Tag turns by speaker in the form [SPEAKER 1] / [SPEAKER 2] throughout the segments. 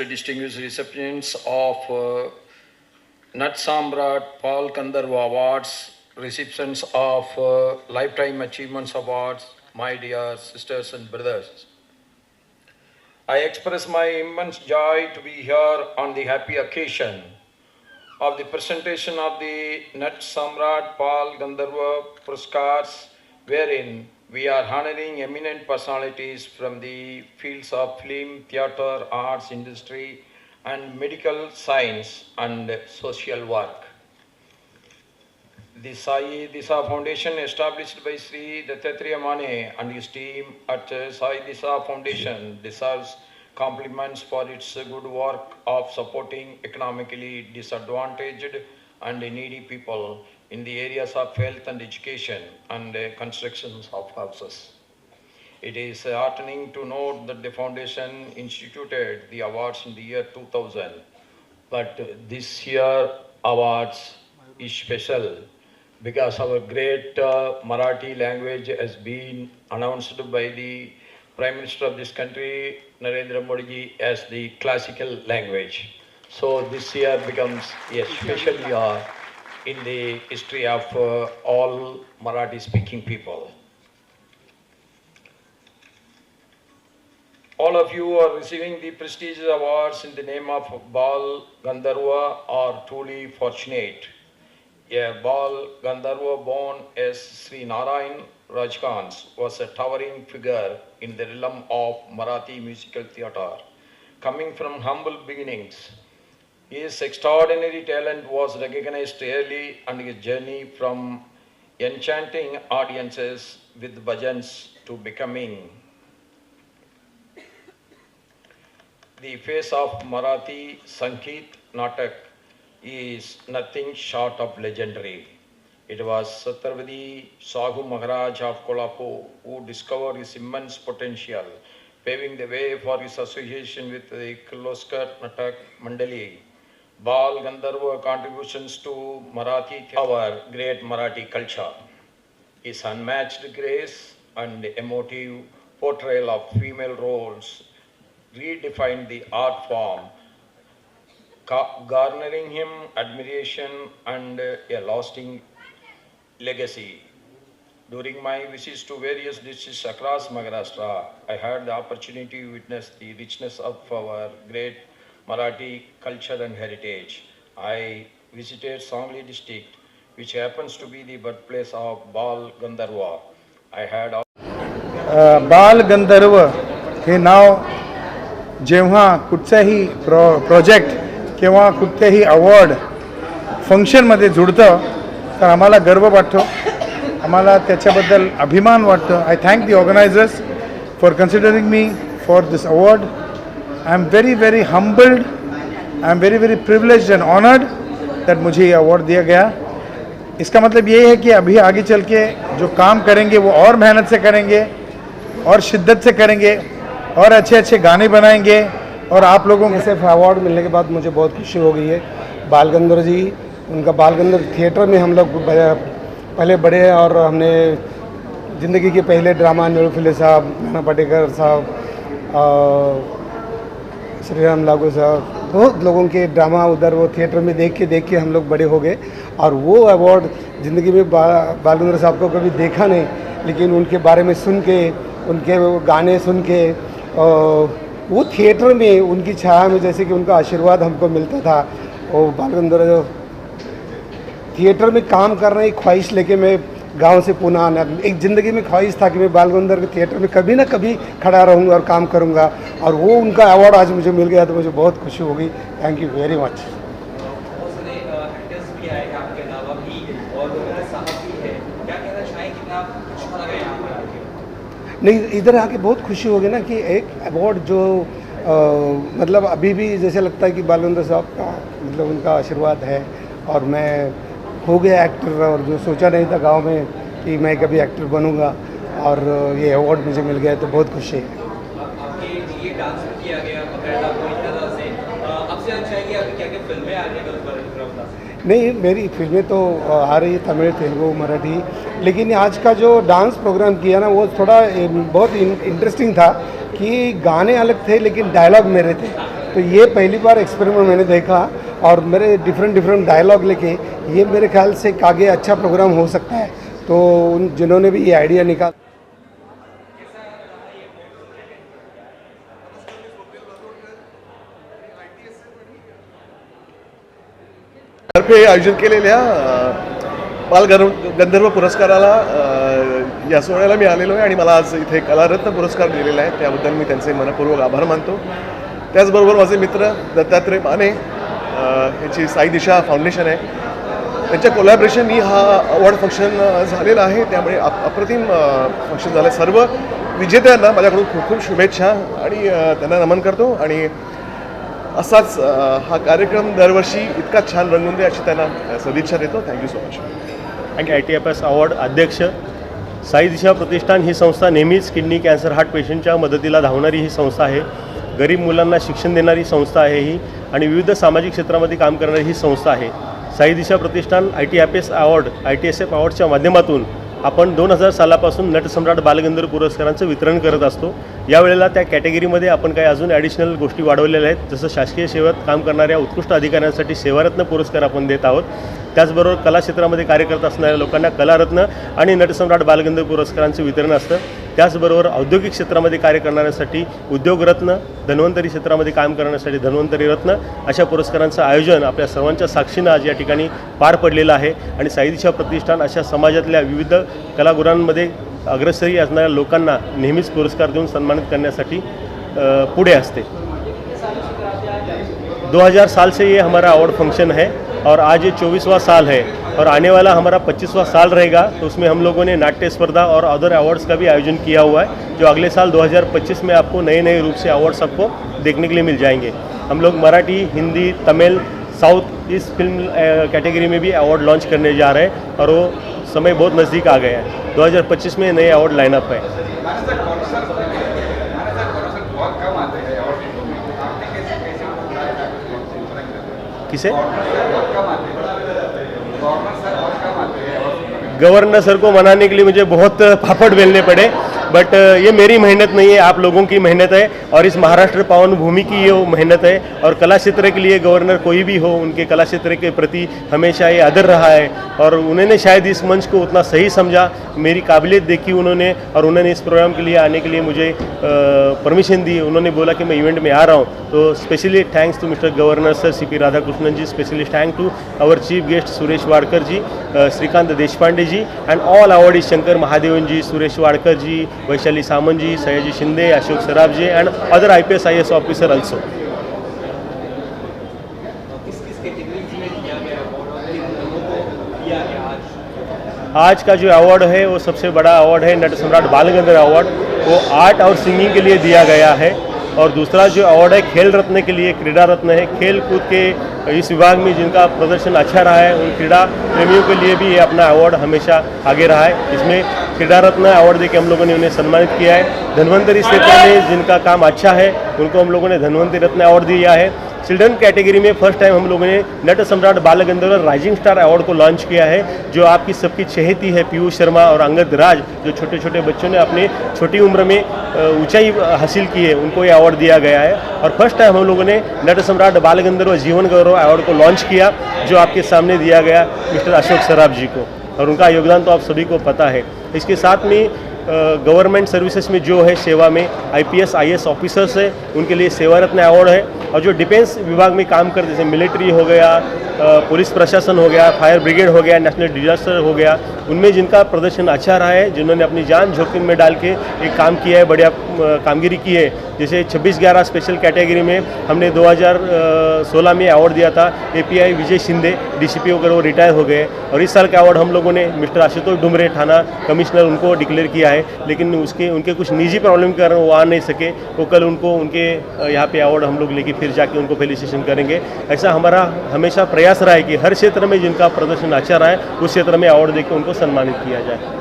[SPEAKER 1] distinguished recipients of Nat Samrat Paul Gandharva Awards, recipients of Lifetime Achievements Awards, my dear sisters and brothers. I express my immense joy to be here on the happy occasion of the presentation of the Nat Samrat Paul Gandharva Puraskars, wherein we are honoring eminent personalities from the fields of film, theatre, arts, industry, and medical science and social work. The Sai Disa Foundation, established by Sri Dattatreya Mane and his team at Sai Disa Foundation, deserves compliments for its good work of supporting economically disadvantaged and needy people in the areas of health and education and constructions of houses. It is heartening to note that the foundation instituted the awards in the year 2000, but this year awards is special because our great Marathi language has been announced by the Prime Minister of this country, Narendra Modi ji, as the classical language. So this year becomes a special year in the history of all Marathi speaking people. All of you are receiving the prestigious awards in the name of Bal Gandharva are truly fortunate. A Bal Gandharva born as Sri Narayan Rajkans was a towering figure in the realm of Marathi musical theatre. Coming from humble beginnings, his extraordinary talent was recognized early, and his journey from enchanting audiences with bhajans to becoming the face of Marathi Sangeet Natak is nothing short of legendary. It was Chhatrapati Shahu Maharaj of Kolhapur who discovered his immense potential, paving the way for his association with the Kirloskar Natak Mandali. Bal Gandharva contributions to Marathi, our great Marathi culture. His unmatched grace and emotive portrayal of female roles redefined the art form, garnering him admiration and a lasting legacy. During my visits to various districts across Maharashtra, I had the opportunity to witness the richness of our great Marathi culture and heritage. I visited Sangli district, which happens to be the birthplace of Bal Gandharva. I had
[SPEAKER 2] बाल गंधर्व हे नाव जेव्हा कुठचाही project किंवा कुठल्याही award फंक्शनमध्ये जुळतं तर आम्हाला गर्व वाटतो, आम्हाला त्याच्याबद्दल अभिमान वाटतो. I thank the organisers for considering me for this award. I am very humbled, I am very privileged and honoured that मुझे ये अवार्ड दिया गया. इसका मतलब ये है कि अभी आगे चल के जो काम करेंगे वो और मेहनत से करेंगे और शिद्दत से करेंगे और अच्छे गाने बनाएंगे. और आप लोगों को सिर्फ अवार्ड मिलने के बाद मुझे बहुत खुशी हो गई है. बाल गंधर्व जी, उनका बाल गंधर्व थिएटर में हम लोग पहले बड़े और हमने ज़िंदगी के पहले ड्रामा नीलू साहब, नाना पाटेकर साहब, श्रीराम लागू साहब, बहुत लोगों के ड्रामा उधर वो थिएटर में देख के हम लोग बड़े हो गए. और वो अवार्ड ज़िंदगी में बाल गंधर्व साहब को कभी देखा नहीं, लेकिन उनके बारे में सुन के, उनके गाने सुन के, वो थिएटर में उनकी छाया में जैसे कि उनका आशीर्वाद हमको मिलता था. और बाल गंधर्व थिएटर में काम करने की ख्वाहिश लेके मैं गांव से पुणे आना, एक ज़िंदगी में ख्वाहिश था कि मैं बाल गंधर्व के थिएटर में कभी ना कभी खड़ा रहूँगा और काम करूँगा. और वो उनका अवार्ड आज मुझे मिल गया तो मुझे बहुत खुशी हो गई. Thank you very much. नहीं, इधर आके बहुत खुशी हो गई ना कि एक अवार्ड जो मतलब अभी भी जैसे लगता है कि बाल गंधर्व साहब का मतलब उनका आशीर्वाद है. और मैं हो गया एक्टर, और जो सोचा नहीं था गांव में कि मैं कभी एक्टर बनूंगा, और ये अवार्ड मुझे मिल गया तो बहुत खुशी है. आपके लिए डांस किया गया आपसे अच्छा है कि आपकी क्या-क्या फिल्में आ रही हैं उस बारे में बता सकते हैं? नहीं, मेरी फिल्में तो आ रही है, तमिल, तेलुगु, मराठी. लेकिन आज का जो डांस प्रोग्राम किया ना वो थोड़ा बहुत इंटरेस्टिंग था कि गाने अलग थे लेकिन डायलॉग मेरे थे.
[SPEAKER 3] तो ये पहली बार एक्सपेरिमेंट मैंने देखा और मेरे डिफरेंट डायलॉग लेके ये मेरे ख्याल से एक आगे अच्छा प्रोग्राम हो सकता है। तो उन जिन्होंने भी ये आइडिया निकाला
[SPEAKER 4] तर्फे आयोजित केलेल्या बालगंधर्व पुरस्काराला या सोहळ्याला मी आलेलो आहे आणि मला आज इथे कलारत्न पुरस्कार दिलेला आहे, त्याबद्दल मी त्यांचे मनपूर्वक आभार मानतो। त्याचबरोबर माझे मित्र दत्तात्रय माने यांची साई दिशा फाउंडेशन आहे, त्यांच्या कोलॅबरेशननी हा अवॉर्ड फंक्शन झालेला आहे, त्यामुळे अप्रतिम फंक्शन झालं। सर्व विजेत्यांना माझ्याकडून खूप खूप शुभेच्छा आणि त्यांना नमन करतो आणि असाच हा कार्यक्रम दरवर्षी इतका छान रंगून दे अशी त्यांना सदिच्छा देतो। Thank you so much.
[SPEAKER 5] Thank you. ITFS award अध्यक्ष साई दिशा प्रतिष्ठान ही संस्था नेहमीच किडनी कॅन्सर हार्ट पेशंटच्या मदतीला धावणारी ही संस्था आहे। गरीब मुलांना शिक्षण देणारी संस्था आहे ही आणि विविध सामाजिक क्षेत्रामध्ये काम करणारी ही संस्था आहे। साई दिशा प्रतिष्ठान ITFS अवॉर्ड ITSF अवॉर्डच्या माध्यमातून आपण 2000 सालापासून नटसम्राट बालगंधर्व पुरस्कारांचं वितरण करत असतो। यावेळेला त्या कॅटेगरीमध्ये आपण काही अजून ॲडिशनल गोष्टी वाढवलेल्या आहेत, जसं शासकीय सेवेत काम करणाऱ्या उत्कृष्ट अधिकाऱ्यांसाठी सेवारत्न पुरस्कार आपण देत आहोत। त्याचबरोबर कला क्षेत्रामध्ये कार्य करत असणाऱ्या लोकांना कलारत्न आणि नटसम्राट बालगंधर्व पुरस्कारांचं वितरण असतं। त्याचबरोबर औद्योगिक क्षेत्रामध्ये कार्य करणाऱ्यांसाठी उद्योगरत्न, धन्वंतरी क्षेत्रामध्ये काम करण्यासाठी धन्वंतरी रत्न अशा पुरस्कारांचं आयोजन आपल्या सर्वांच्या साक्षीनं आज या ठिकाणी पार पडलेलं आहे आणि साई दिशा प्रतिष्ठान अशा समाजातल्या विविध कलागुणांमध्ये अग्रसरी असणाऱ्या लोकांना नेहमीच पुरस्कार देऊन सन्मानित करण्यासाठी पुढे असते। 2000 साल से ये हमारा अवार्ड फंक्शन है और आज ये 24वां साल है और आने वाला हमारा 25वां साल रहेगा। तो उसमें हम लोगों ने नाट्य स्पर्धा और अदर अवार्ड्स का भी आयोजन किया हुआ है, जो अगले साल 2025 में आपको नए नए रूप से अवार्ड्स आपको देखने के लिए मिल जाएंगे। हम लोग मराठी, हिंदी, तमिल, साउथ इस फिल्म कैटेगरी में भी अवार्ड लॉन्च करने जा रहे हैं और वो समय बहुत नज़दीक आ गया है। 2025 में नए अवार्ड लाइनअप है। किसे? गवर्नर सर को मनाने के लिए मुझे बहुत पापड़ बेलने पड़े, बट ये मेरी मेहनत नहीं है, आप लोगों की मेहनत है और इस महाराष्ट्र पावन भूमि की ये मेहनत है। और कला क्षेत्र के लिए गवर्नर कोई भी हो, उनके कला क्षेत्र के प्रति हमेशा ये आदर रहा है और उन्होंने शायद इस मंच को उतना सही समझा, मेरी काबिलियत देखी उन्होंने और उन्होंने इस प्रोग्राम के लिए आने के लिए मुझे परमिशन दी। उन्होंने बोला कि मैं इवेंट में आ रहा हूँ, तो specially thanks to mister governor sir CP Radhakrishnan ji, specially thank to our chief guest Suresh Wadkar ji, Shrikant Deshpande ji and all awardees Shankar Mahadevan ji, Suresh Wadkar ji, Vaishali Samant ji, Sayaji Shinde, Ashok Saraf ji and other IPS IAS officer also. आज का जो अवार्ड है वो सबसे बड़ा अवार्ड है नटसम्राट बालगंधर्व अवार्ड, वो आर्ट और सिंगिंग के लिए दिया गया है। और दूसरा जो अवार्ड है खेल रत्न के लिए, क्रीड़ा रत्न है, खेल कूद के इस विभाग में जिनका प्रदर्शन अच्छा रहा है उन क्रीड़ा प्रेमियों के लिए भी ये अपना अवार्ड हमेशा आगे रहा है। इसमें क्रीड़ा रत्न अवार्ड देकर हम लोगों ने उन्हें सम्मानित किया है। धन्वंतरी क्षेत्र में जिनका काम अच्छा है उनको हम लोगों ने धन्वंतरी रत्न अवार्ड दिया है। चिल्ड्रन कैटेगरी में फर्स्ट टाइम हम लोगों ने नट सम्राट बालगंधर्व राइजिंग स्टार अवार्ड को लॉन्च किया है, जो आपकी सबकी चहेती है पीयूष शर्मा और अंगद राज, जो छोटे छोटे बच्चों ने अपने छोटी उम्र में ऊंचाई हासिल की है, उनको ये अवार्ड दिया गया है। और फर्स्ट टाइम हम लोगों ने नट सम्राट बालगंधर्व जीवन गौरव अवार्ड को लॉन्च किया, जो आपके सामने दिया गया मिस्टर अशोक सराफ जी को, और उनका योगदान तो आप सभी को पता है। इसके साथ में गवर्नमेंट सर्विसेज में जो है सेवा में IPS IAS ऑफिसर्स है उनके लिए सेवा रत्न अवार्ड है, और जो डिफेंस विभाग में काम करते जैसे मिलिट्री हो गया, पुलिस प्रशासन हो गया, फायर ब्रिगेड हो गया, नेशनल डिजास्टर हो गया, उनमें जिनका प्रदर्शन अच्छा रहा है, जिन्होंने अपनी जान जोखिम में डाल के एक काम किया है, बढ़िया कामगिरी की है। जैसे 26/11 स्पेशल कैटेगरी में हमने 2016 में अवार्ड दिया था API विजय शिंदे, DCP होकर वो रिटायर हो गए, और इस साल का अवार्ड हम लोगों ने मिस्टर आशुतोष डुमरे थाना कमिश्नर उनको डिक्लेयर किया है, लेकिन उनके कुछ निजी प्रॉब्लम के कारण वो आ नहीं सके। वो कल उनको उनके यहाँ पे अवार्ड हम लोग लेके फिर जाके उनको फेलिसिटेशन करेंगे। ऐसा हमारा हमेशा प्रयास रहा है कि हर क्षेत्र में जिनका प्रदर्शन अच्छा रहा है उस क्षेत्र में अवार्ड देकर उनको सम्मानित किया जाए।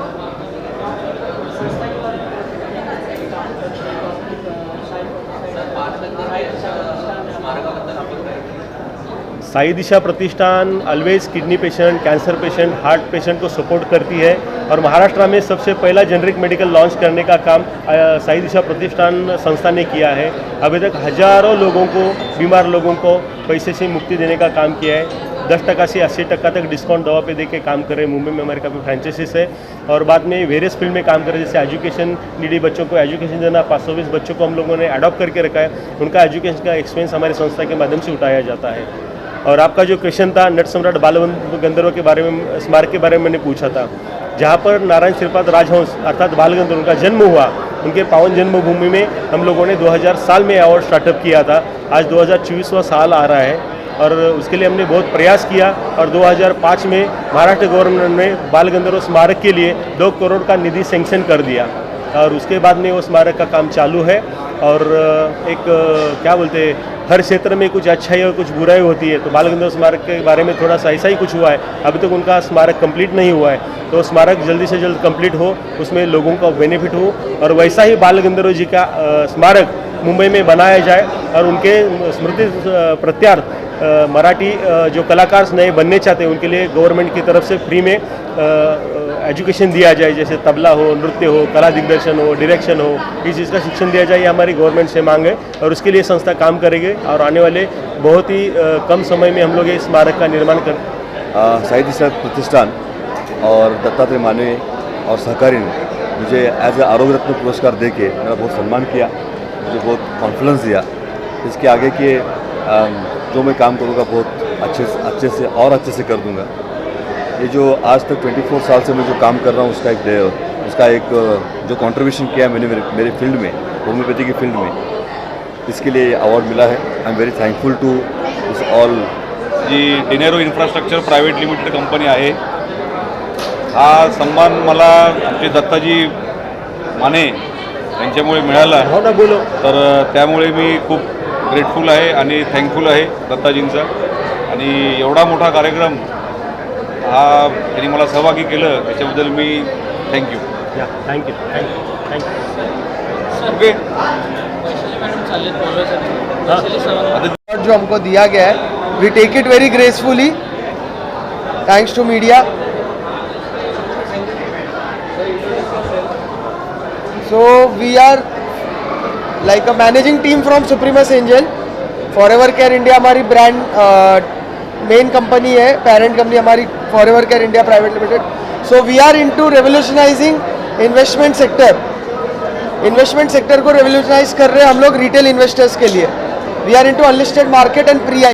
[SPEAKER 5] साई दिशा प्रतिष्ठान always kidney patient, cancer patient, heart patient को सपोर्ट करती है और महाराष्ट्र में सबसे पहला जेनरिक मेडिकल लॉन्च करने का काम साई दिशा प्रतिष्ठान संस्था ने किया है। अभी तक हजारों लोगों को, बीमार लोगों को पैसे से मुक्ति देने का काम किया है। 10% से 80% तक डिस्काउंट दवा पे दे के काम कर रहे हैं। मुंबई में हमारे काफ़ी फ्रेंचाइजीज है और बाद में वेरियस फील्ड में काम कर रहे हैं, जैसे एजुकेशन नीडी बच्चों को एजुकेशन देना। 520 बच्चों को हम लोगों ने अडॉप्ट करके रखा है, उनका एजुकेशन का एक्सपेंस हमारी संस्था के माध्यम से उठाया जाता है। और आपका जो क्वेश्चन था नट सम्राट बाल गंधर्व के बारे में, स्मारक के बारे में मैंने पूछा था, जहाँ पर नारायण श्रीपाद राजहंस अर्थात बाल गंधर्व का जन्म हुआ, उनके पावन जन्मभूमि में हम लोगों ने 2000 साल में अवार्ड स्टार्टअप किया था। आज 2024वां साल आ रहा है और उसके लिए हमने बहुत प्रयास किया और 2005 में महाराष्ट्र गवर्नमेंट ने बाल गंधर्व स्मारक के लिए 2 करोड़ का निधि सैंक्शन कर दिया और उसके बाद में वो स्मारक का काम चालू है। और एक क्या बोलते हैं, हर क्षेत्र में कुछ अच्छाई और कुछ बुराई होती है, तो बाल गंधर्व स्मारक के बारे में थोड़ा सा ऐसा ही कुछ हुआ है। अभी तक उनका स्मारक कंप्लीट नहीं हुआ है, तो स्मारक जल्दी से जल्द कंप्लीट हो, उसमें लोगों का बेनिफिट हो और वैसा ही बाल गंधर्व जी का स्मारक मुंबई में बनाया जाए और उनके स्मृति प्रत्यार्थ मराठी जो कलाकार नए बनने चाहते हैं उनके लिए गवर्नमेंट की तरफ से फ्री में एजुकेशन दिया जाए, जैसे तबला हो, नृत्य हो, कला दिग्दर्शन हो, डायरेक्शन हो, इस चीज़ का शिक्षण दिया जाए। ये हमारी गवर्नमेंट से मांग है और उसके लिए संस्था काम करेगी और आने वाले बहुत ही कम समय में हम लोग ये स्मारक का निर्माण कर।
[SPEAKER 6] साई दिशा प्रतिष्ठान और दत्तात्रेय माने और सहकारी ने मुझे एज ए आरोग्य रत्न पुरस्कार दे के मेरा बहुत सम्मान किया, मुझे बहुत कॉन्फिडेंस दिया। इसके आगे के जो मैं काम करूँगा बहुत अच्छे से और अच्छे से कर दूँगा। ये जो आज तक 24 साल से मैं जो काम कर रहा हूँ उसका एक जो कंट्रीब्यूशन किया है मैंने मेरे फील्ड में, होम्योपैथी की फील्ड में, इसके लिए अवार्ड मिला है। I am very thankful to this all.
[SPEAKER 7] G Dinero infrastructure private limited company आहे। हा सन्मान मला आमचे दत्ताजी माने यांच्यामुळे मिळाला,
[SPEAKER 5] हो ना, बोलो।
[SPEAKER 7] तर त्यामुळे मी खूप ग्रेटफुल आहे आणि थँकफुल आहे दत्ताजींचा। आणि एवढा मोठा कार्यक्रम हा त्यांनी मला सहभागी केलं त्याच्याबद्दल मी थँक्यू।
[SPEAKER 5] थँक्यू।
[SPEAKER 7] ओके,
[SPEAKER 3] अवार्ड जो हमको दिया गया है, we take it very gracefully, thanks to media. So we are like a managing team from Supremus Angel. Forever Care India हमारी ब्रांड मेन कंपनी है, पेरेंट कंपनी हमारी Forever Care India Private Limited. So we are into revolutionising investment sector. Investment sector को revolutionise कर रहे हैं हम लोग retail investors के लिए। We are into unlisted market and pre